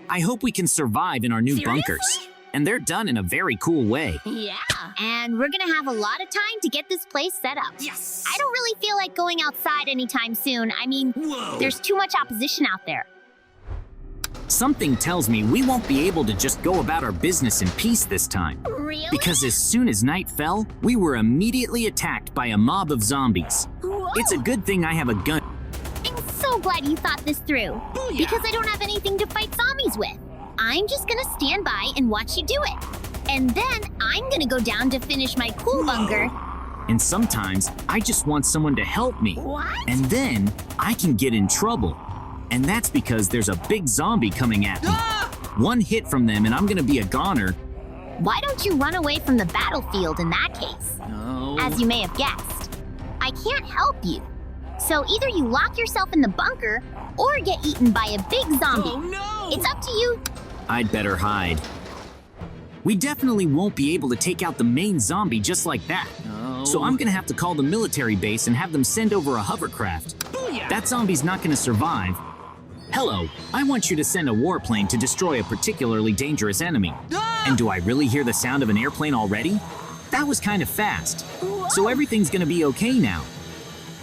I hope we can survive in our new Seriously? bunkers. And they're done in a very cool way. Yeah. And we're gonna have a lot of time to get this place set up. Yes. I don't really feel like going outside anytime soon. I mean, Whoa. there's too much opposition out there. Something tells me we won't be able to just go about our business in peace this time. Really? Because as soon as night fell, we were immediately attacked by a mob of zombies. Whoa. It's a good thing I have a gun. I'm so glad you thought this through. Booyah. Because I don't have anything to fight zombies with. I'm just gonna stand by and watch you do it. And then I'm gonna go down to finish my cool bunker. And sometimes I just want someone to help me. What? And then I can get in trouble. And that's because there's a big zombie coming at me. One hit from them and I'm gonna be a goner. Why don't you run away from the battlefield in that case? No. As you may have guessed, I can't help you. So either you lock yourself in the bunker or get eaten by a big zombie. Oh no! It's up to you. I'd better hide. We definitely won't be able to take out the main zombie just like that. No. So I'm gonna have to call the military base and have them send over a hovercraft. Booyah. That zombie's not gonna survive. Hello, I want you to send a warplane to destroy a particularly dangerous enemy. And do I really hear the sound of an airplane already? That was kind of fast. So everything's gonna be okay now.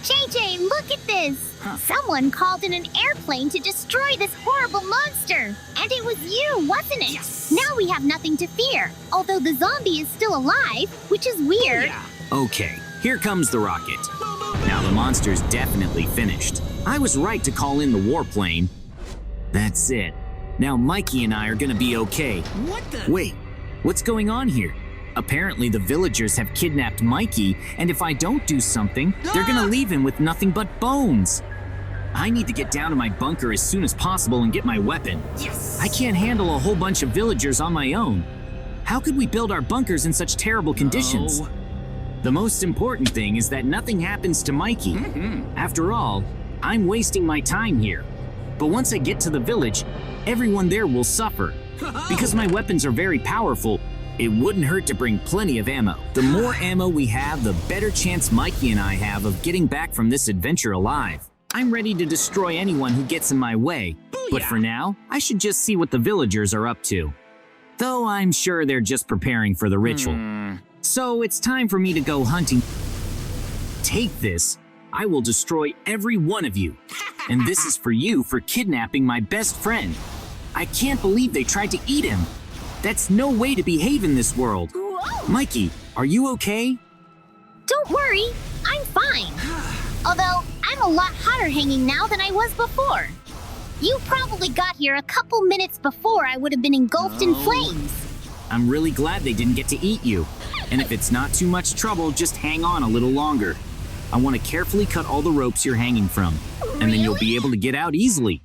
JJ, look at this. Someone called in an airplane to destroy this horrible monster. And it was you, wasn't it? Yes. Now we have nothing to fear. Although the zombie is still alive, which is weird. Yeah. Okay, here comes the rocket. Now the monster's definitely finished. I was right to call in the warplane. That's it. Now Mikey and I are gonna be okay. What the? Wait, what's going on here? Apparently the villagers have kidnapped Mikey, and if I don't do something, they're gonna leave him with nothing but bones. I need to get down to my bunker as soon as possible and get my weapon. Yes. I can't handle a whole bunch of villagers on my own. How could we build our bunkers in such terrible conditions? No. The most important thing is that nothing happens to Mikey. After all, I'm wasting my time here. But once I get to the village, everyone there will suffer. Because my weapons are very powerful, it wouldn't hurt to bring plenty of ammo. The more ammo we have, the better chance Mikey and I have of getting back from this adventure alive. I'm ready to destroy anyone who gets in my way. But for now, I should just see what the villagers are up to. Though I'm sure they're just preparing for the ritual. So it's time for me to go hunting. Take this. I will destroy every one of you. And this is for you for kidnapping my best friend. I can't believe they tried to eat him. That's no way to behave in this world. Whoa. Mikey, are you okay? Don't worry, I'm fine. Although, I'm a lot hotter hanging now than I was before. You probably got here a couple minutes before I would have been engulfed in flames. I'm really glad they didn't get to eat you. And if it's not too much trouble, just hang on a little longer. I want to carefully cut all the ropes you're hanging from. And then you'll be able to get out easily.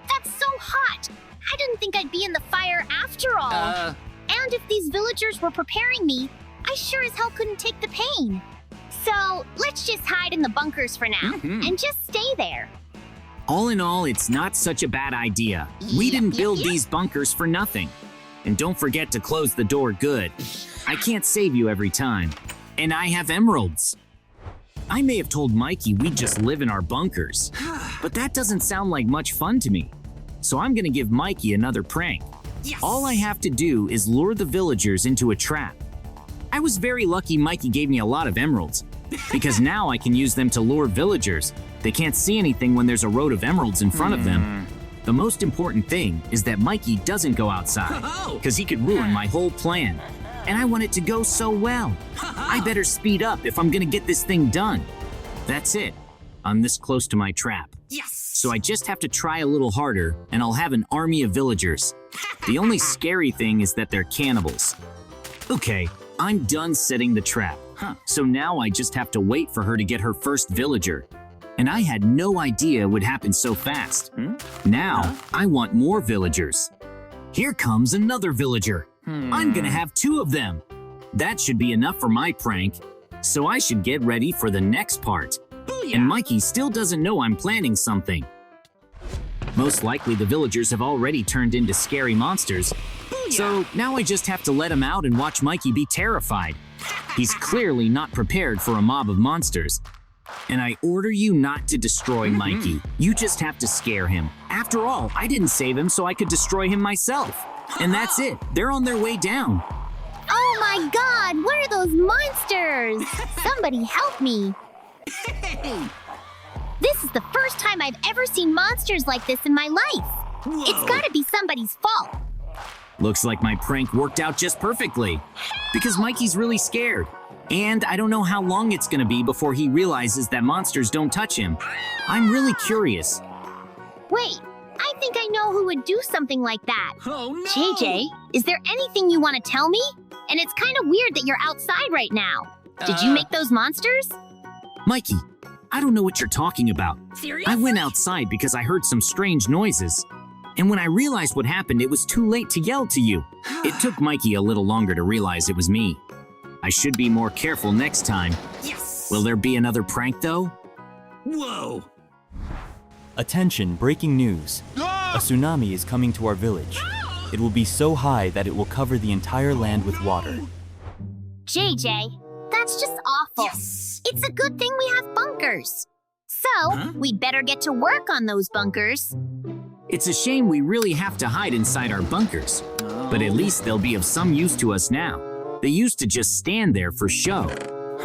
That's so hot. I didn't think I'd be in the fire after all. And if these villagers were preparing me, I sure as hell couldn't take the pain. So let's just hide in the bunkers for now and just stay there. All in all, it's not such a bad idea. We didn't build these bunkers for nothing. And don't forget to close the door good. I can't save you every time. And I have emeralds. I may have told Mikey we'd just live in our bunkers, but that doesn't sound like much fun to me. So I'm gonna give Mikey another prank. Yes. All I have to do is lure the villagers into a trap. I was very lucky Mikey gave me a lot of emeralds, because now I can use them to lure villagers. They can't see anything when there's a road of emeralds in front of them. The most important thing is that Mikey doesn't go outside, because he could ruin my whole plan. And I want it to go so well. I better speed up if I'm gonna get this thing done. That's it. I'm this close to my trap. Yes. So I just have to try a little harder, and I'll have an army of villagers. The only scary thing is that they're cannibals. Okay, I'm done setting the trap. So now I just have to wait for her to get her first villager. And I had no idea it would happen so fast. Now, I want more villagers. Here comes another villager. I'm gonna have 2 of them. That should be enough for my prank. So I should get ready for the next part. And Mikey still doesn't know I'm planning something. Most likely the villagers have already turned into scary monsters. So now I just have to let him out and watch Mikey be terrified. He's clearly not prepared for a mob of monsters. And I order you not to destroy Mikey. You just have to scare him. After all, I didn't save him so I could destroy him myself. And that's it. They're on their way down. Oh my god, what are those monsters? Somebody help me. This is the first time I've ever seen monsters like this in my life. Whoa. It's gotta be somebody's fault. Looks like my prank worked out just perfectly. Because Mikey's really scared. And I don't know how long it's gonna be before he realizes that monsters don't touch him. I'm really curious. Wait, I think I know who would do something like that. Oh no! JJ, is there anything you want to tell me? And it's kind of weird that you're outside right now. Did you make those monsters? Mikey, I don't know what you're talking about. Seriously? I went outside because I heard some strange noises. And when I realized what happened, it was too late to yell to you. It took Mikey a little longer to realize it was me. I should be more careful next time. Yes! Will there be another prank though? Whoa! Attention, breaking news. A tsunami is coming to our village. It will be so high that it will cover the entire land with water. JJ, that's just awful. Yes! It's a good thing we have bunkers. So, we'd better get to work on those bunkers. It's a shame we really have to hide inside our bunkers. But at least they'll be of some use to us now. They used to just stand there for show.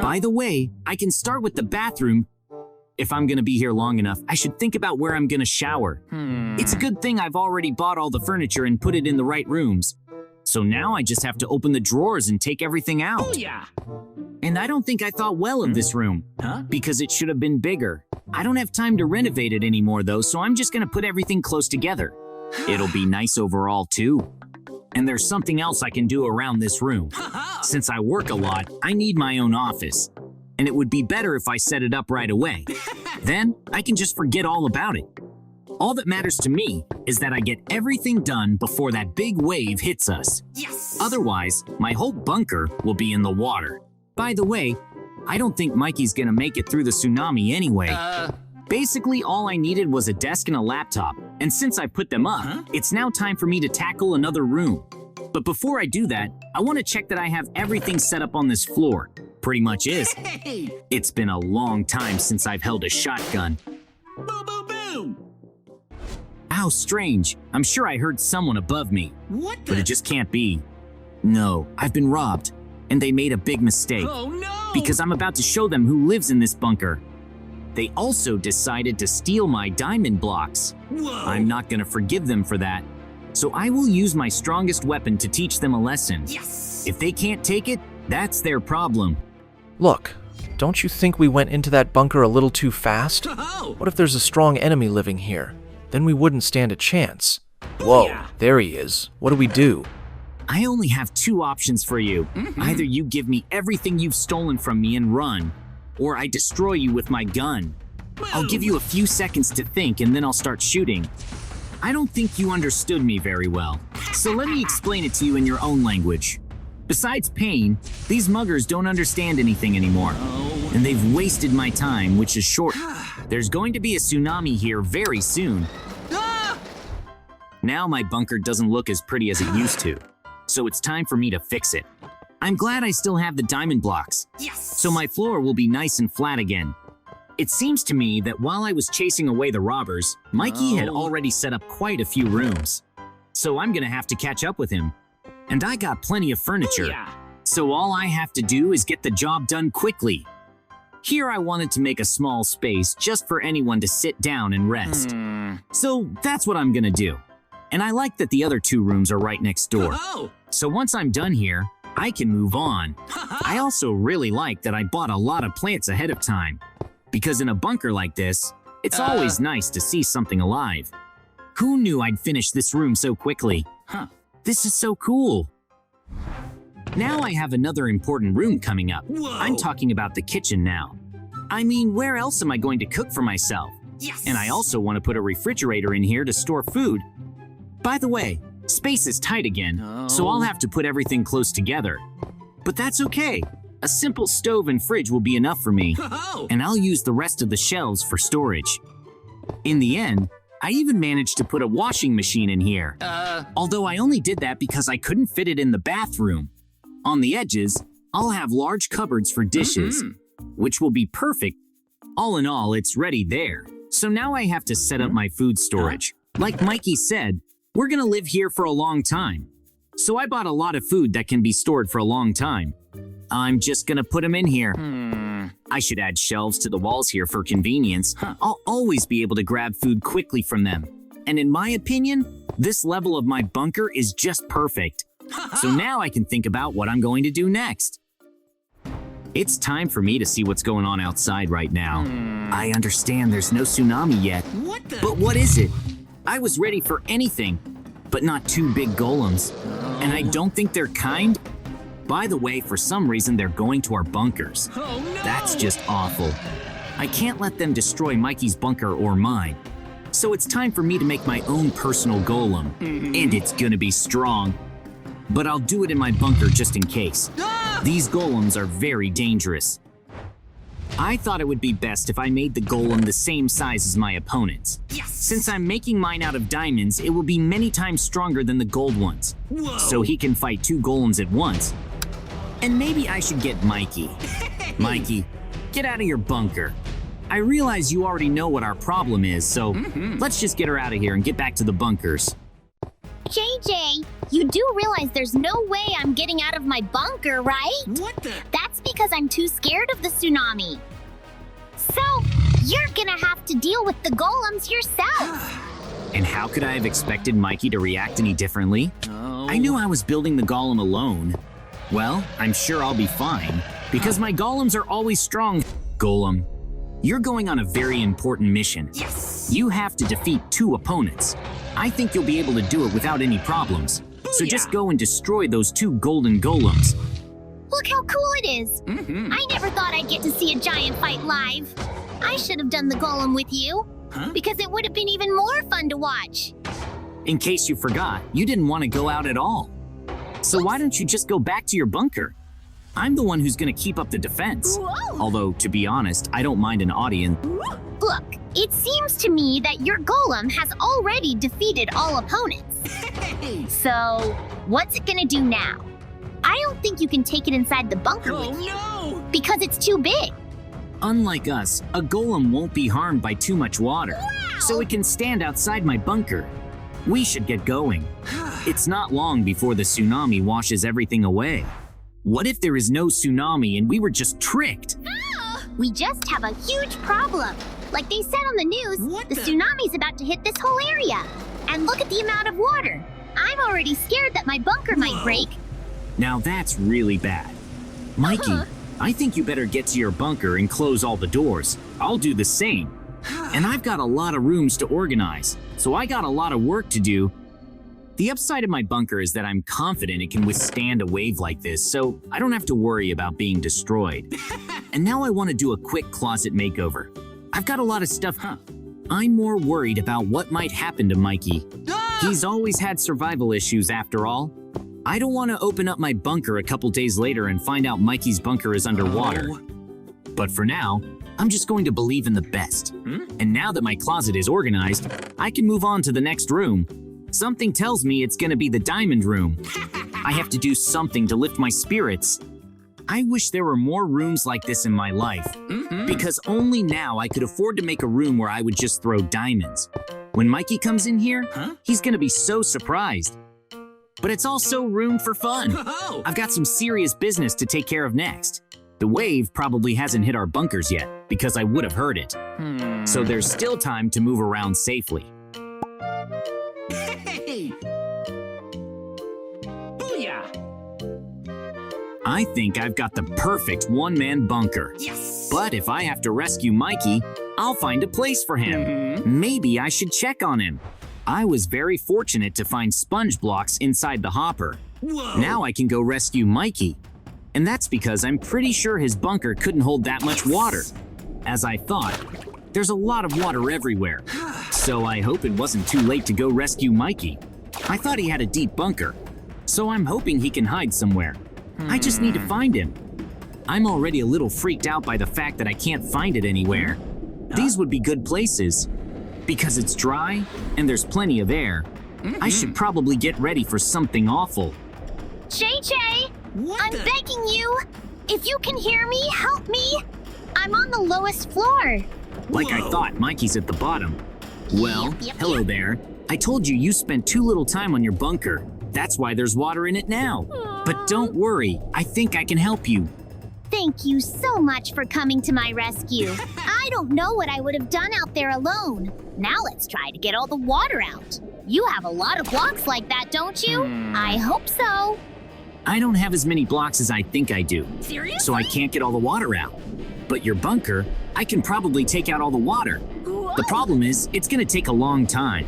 By the way, I can start with the bathroom. If I'm gonna be here long enough, I should think about where I'm gonna shower. It's a good thing I've already bought all the furniture and put it in the right rooms. So now I just have to open the drawers and take everything out. Oh yeah! And I don't think I thought well of this room, because it should have been bigger. I don't have time to renovate it anymore though, so I'm just gonna put everything close together. It'll be nice overall too. And there's something else I can do around this room. Since I work a lot, I need my own office. And it would be better if I set it up right away. Then I can just forget all about it. All that matters to me is that I get everything done before that big wave hits us. Yes! Otherwise, my whole bunker will be in the water. By the way, I don't think Mikey's gonna make it through the tsunami anyway. Basically, all I needed was a desk and a laptop, and since I put them up, it's now time for me to tackle another room. But before I do that, I want to check that I have everything set up on this floor. Pretty much is. Hey! It's been a long time since I've held a shotgun. Boom, boom, boom! How strange. I'm sure I heard someone above me, What the? but it just can't be. No, I've been robbed, and they made a big mistake. Oh no! Because I'm about to show them who lives in this bunker. They also decided to steal my diamond blocks. Whoa! I'm not gonna forgive them for that. So I will use my strongest weapon to teach them a lesson. Yes! If they can't take it, that's their problem. Look, don't you think we went into that bunker a little too fast? Oh! What if there's a strong enemy living here? Then we wouldn't stand a chance. Whoa, Booyah. there he is. What do we do? I only have two options for you. Either you give me everything you've stolen from me and run, or I destroy you with my gun. I'll give you a few seconds to think and then I'll start shooting. I don't think you understood me very well, so let me explain it to you in your own language. Besides pain, these muggers don't understand anything anymore, and they've wasted my time, which is short. There's going to be a tsunami here very soon. Ah! Now my bunker doesn't look as pretty as it used to, so it's time for me to fix it. I'm glad I still have the diamond blocks, Yes! so my floor will be nice and flat again. It seems to me that while I was chasing away the robbers, Mikey had already set up quite a few rooms. So I'm gonna have to catch up with him. And I got plenty of furniture, Booyah. so all I have to do is get the job done quickly. Here I wanted to make a small space just for anyone to sit down and rest. So that's what I'm gonna do. And I like that the other two rooms are right next door. Oh! So once I'm done here, I can move on. I also really like that I bought a lot of plants ahead of time. Because in a bunker like this, it's always nice to see something alive. Who knew I'd finish this room so quickly? This is so cool. Now I have another important room coming up. Whoa. I'm talking about the kitchen now. I mean, where else am I going to cook for myself? Yes! And I also want to put a refrigerator in here to store food. By the way, space is tight again, so I'll have to put everything close together. But that's okay. A simple stove and fridge will be enough for me, Oh! and I'll use the rest of the shelves for storage. In the end, I even managed to put a washing machine in here. Although I only did that because I couldn't fit it in the bathroom. On the edges, I'll have large cupboards for dishes, which will be perfect All in all, it's ready there. So now I have to set up my food storage. Like Mikey said, we're gonna live here for a long time. So I bought a lot of food that can be stored for a long time. I'm just gonna put them in here. I should add shelves to the walls here for convenience. I'll always be able to grab food quickly from them. And in my opinion, this level of my bunker is just perfect. So now I can think about what I'm going to do next. It's time for me to see what's going on outside right now. I understand there's no tsunami yet. What the? But what is it? I was ready for anything, but not two big golems. And I don't think they're kind. By the way, for some reason, they're going to our bunkers. Oh no! That's just awful. I can't let them destroy Mikey's bunker or mine. So it's time for me to make my own personal golem. And it's gonna be strong. But I'll do it in my bunker just in case. These golems are very dangerous. I thought it would be best if I made the golem the same size as my opponent's. Yes! Since I'm making mine out of diamonds, it will be many times stronger than the gold ones. Whoa! So he can fight two golems at once. And maybe I should get Mikey. Mikey, get out of your bunker. I realize you already know what our problem is, so let's just get her out of here and get back to the bunkers. JJ, you do realize there's no way I'm getting out of my bunker, right? What the? That's because I'm too scared of the tsunami. So, you're gonna have to deal with the golems yourself. And how could I have expected Mikey to react any differently? Oh. I knew I was building the golem alone. Well, I'm sure I'll be fine, because my golems are always strong. Golem, you're going on a very important mission. Yes! You have to defeat two opponents. I think you'll be able to do it without any problems. So just go and destroy those two golden golems. Look how cool it is. I never thought I'd get to see a giant fight live. I should have done the golem with you, because it would have been even more fun to watch. In case you forgot, you didn't want to go out at all. So why don't you just go back to your bunker? I'm the one who's going to keep up the defense. Whoa. Although, to be honest, I don't mind an audience. Look, it seems to me that your golem has already defeated all opponents. Hey! So, what's it gonna do now? I don't think you can take it inside the bunker Oh with you, no! because it's too big. Unlike us, a golem won't be harmed by too much water, so it can stand outside my bunker. We should get going. It's not long before the tsunami washes everything away. What if there is no tsunami and we were just tricked? We just have a huge problem. Like they said on the news, What the the- tsunami's about to hit this whole area. And look at the amount of water. I'm already scared that my bunker might Whoa. break. Now that's really bad. Mikey, I think you better get to your bunker and close all the doors. I'll do the same. And I've got a lot of rooms to organize, so I got a lot of work to do. The upside of my bunker is that I'm confident it can withstand a wave like this, so I don't have to worry about being destroyed. And now I want to do a quick closet makeover. I've got a lot of stuff. I'm more worried about what might happen to Mikey. He's always had survival issues after all. I don't want to open up my bunker a couple days later and find out Mikey's bunker is underwater. Oh. But for now, I'm just going to believe in the best. And now that my closet is organized, I can move on to the next room. Something tells me it's gonna be the diamond room. I have to do something to lift my spirits. I wish there were more rooms like this in my life, because only now I could afford to make a room where I would just throw diamonds. When Mikey comes in here, he's gonna be so surprised. But it's also room for fun. Oh. I've got some serious business to take care of next. The wave probably hasn't hit our bunkers yet, because I would have heard it. So there's still time to move around safely. Hey! Booyah! I think I've got the perfect one-man bunker. Yes! But if I have to rescue Mikey, I'll find a place for him. Maybe I should check on him. I was very fortunate to find sponge blocks inside the hopper. Whoa! Now I can go rescue Mikey. And that's because I'm pretty sure his bunker couldn't hold that much water. As I thought, there's a lot of water everywhere. So I hope it wasn't too late to go rescue Mikey. I thought he had a deep bunker, so I'm hoping he can hide somewhere. I just need to find him. I'm already a little freaked out by the fact that I can't find it anywhere. These would be good places. Because it's dry and there's plenty of air, I should probably get ready for something awful. JJ, What I'm the? begging you. If you can hear me, help me. I'm on the lowest floor. Like I Whoa. thought, Mikey's at the bottom. Well, Yep. hello there. I told you spent too little time on your bunker. That's why there's water in it now. But don't worry, I think I can help you. Thank you so much for coming to my rescue. I don't know what I would have done out there alone. Now let's try to get all the water out. You have a lot of blocks like that, don't you? I hope so. I don't have as many blocks as I think I do, Seriously? so I can't get all the water out. But your bunker, I can probably take out all the water. The problem is, it's gonna take a long time.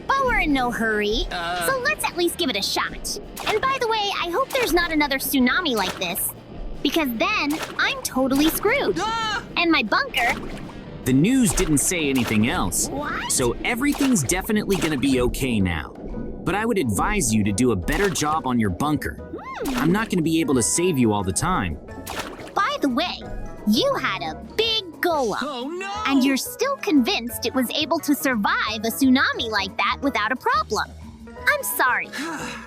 But we're in no hurry, so let's at least give it a shot. And by the way, I hope there's not another tsunami like this, because then I'm totally screwed. And my bunker... The news didn't say anything else, What? so everything's definitely gonna be okay now. But I would advise you to do a better job on your bunker. I'm not gonna be able to save you all the time. By the way, you had a big golem. Oh no! And you're still convinced it was able to survive a tsunami like that without a problem. I'm sorry,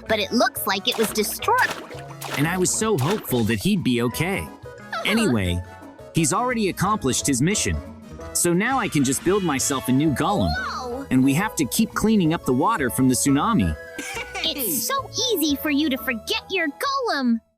but it looks like it was destroyed. And I was so hopeful that he'd be okay. Anyway, he's already accomplished his mission. So now I can just build myself a new golem. Whoa! And we have to keep cleaning up the water from the tsunami. It's so easy for you to forget your golem.